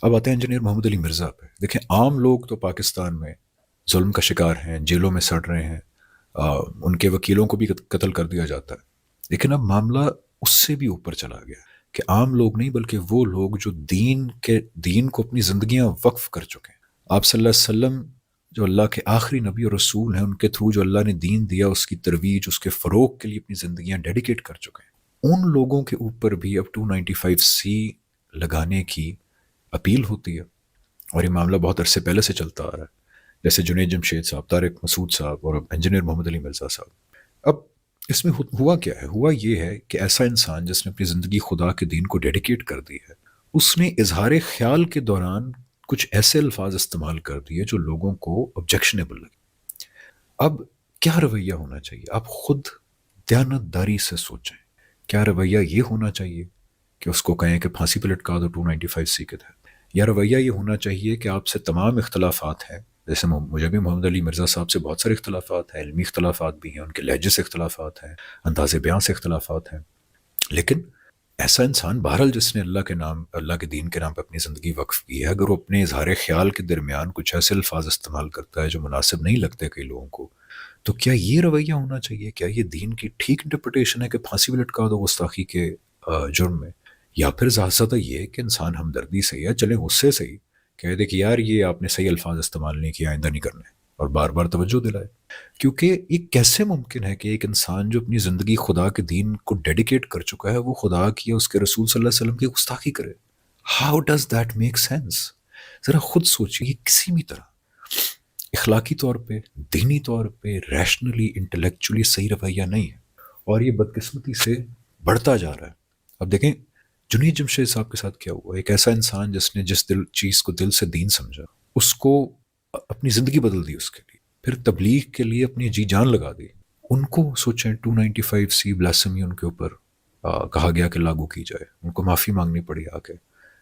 اب آتے ہیں انجینئر محمد علی مرزا پہ. دیکھیں عام لوگ تو پاکستان میں ظلم کا شکار ہیں، جیلوں میں سڑ رہے ہیں، ان کے وکیلوں کو بھی قتل کر دیا جاتا ہے. لیکن اب معاملہ اس سے بھی اوپر چلا گیا کہ عام لوگ نہیں بلکہ وہ لوگ جو دین کو اپنی زندگیاں وقف کر چکے ہیں. آپ صلی اللہ علیہ وسلم جو اللہ کے آخری نبی اور رسول ہیں، ان کے تھرو جو اللہ نے دین دیا، اس کی ترویج، اس کے فروغ کے لیے اپنی زندگیاں ڈیڈیکیٹ کر چکے ہیں. ان لوگوں کے اوپر بھی اب 295C لگانے کی اپیل ہوتی ہے. اور یہ معاملہ بہت عرصے پہلے سے چلتا آ رہا ہے، جیسے جنید جمشید صاحب، طارق مسعود صاحب اور اب انجینئر محمد علی مرزا صاحب. اب اس میں ہوا کیا ہے؟ ہوا یہ ہے کہ ایسا انسان جس نے اپنی زندگی خدا کے دین کو ڈیڈیکیٹ کر دی ہے، اس نے اظہار خیال کے دوران کچھ ایسے الفاظ استعمال کر دیے جو لوگوں کو آبجیکشنیبل لگے. اب کیا رویہ ہونا چاہیے؟ آپ خود دیانتداری سے سوچیں. کیا رویہ یہ ہونا چاہیے کہ اس کو کہیں کہ پھانسی پہ لٹکا دو 295C کے تحت؟ یا رویہ یہ ہونا چاہیے کہ آپ سے تمام اختلافات ہیں، جیسے مجھے بھی محمد علی مرزا صاحب سے بہت سارے اختلافات ہیں، علمی اختلافات بھی ہیں، ان کے لہجے سے اختلافات ہیں، انداز بیان سے اختلافات ہیں، لیکن ایسا انسان بہرحال جس نے اللہ کے دین کے نام پہ اپنی زندگی وقف کی ہے، اگر وہ اپنے اظہار خیال کے درمیان کچھ ایسے الفاظ استعمال کرتا ہے جو مناسب نہیں لگتے کئی لوگوں کو، تو کیا یہ رویہ ہونا چاہیے؟ کیا یہ دین کی ٹھیک انٹرپریٹیشن ہے کہ پھانسی پہ لٹکا دو گستاخی کے جرم میں؟ یا پھر زیادہ یہ کہ انسان ہمدردی سے یا چلیں غصے سے ہی کہہ دے کہ یار یہ آپ نے صحیح الفاظ استعمال نہیں کیا، آئندہ نہیں کرنے، اور بار بار توجہ دلائے. کیونکہ یہ کیسے ممکن ہے کہ ایک انسان جو اپنی زندگی خدا کے دین کو ڈیڈیکیٹ کر چکا ہے، وہ خدا کی یا اس کے رسول صلی اللہ علیہ وسلم کی گستاخی کرے؟ How does that make sense? ذرا خود سوچیے. یہ کسی بھی طرح اخلاقی طور پہ، دینی طور پہ، ریشنلی، انٹلیکچولی صحیح رویہ نہیں ہے، اور یہ بدقسمتی سے بڑھتا جا رہا ہے. اب دیکھیں جنید جمشید صاحب کے ساتھ کیا ہوا. ایک ایسا انسان جس نے جس چیز کو دل سے دین سمجھا، اس کو اپنی زندگی بدل دی، اس کے لیے پھر تبلیغ کے لیے اپنی جی جان لگا دی. ان کو سوچیں 295C بلاسمی ان کے اوپر کہا گیا کہ لاگو کی جائے، ان کو معافی مانگنی پڑی آ کے.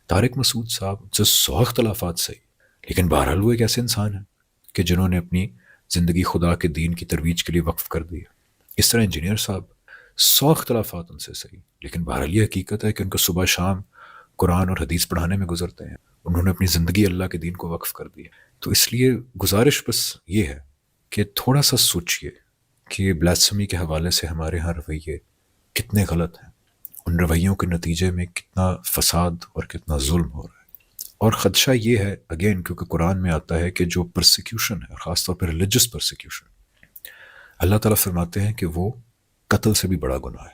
طارق مسعود صاحب سے 100 اختلافات صحیح، لیکن بہرحال وہ ایک ایسے انسان ہیں کہ جنہوں نے اپنی زندگی خدا کے دین کی ترویج کے لیے وقف کر دی. اس طرح انجینئر صاحب 100 اختلافات ان سے صحیح، لیکن بہرحال یہ حقیقت ہے کہ ان کو صبح شام قرآن اور حدیث پڑھانے میں گزرتے ہیں. انہوں نے اپنی زندگی اللہ کے دین کو وقف کر دی. تو اس لیے گزارش بس یہ ہے کہ تھوڑا سا سوچئے کہ بلاسفمی کے حوالے سے ہمارے ہاں رویے کتنے غلط ہیں، ان رویوں کے نتیجے میں کتنا فساد اور کتنا ظلم ہو رہا ہے. اور خدشہ یہ ہے اگین، کیونکہ قرآن میں آتا ہے کہ جو پرسیکیوشن ہے، خاص طور پہ ریلیجس پرسیکیوشن، اللہ تعالیٰ فرماتے ہیں کہ وہ قتل سے بھی بڑا گناہ ہے.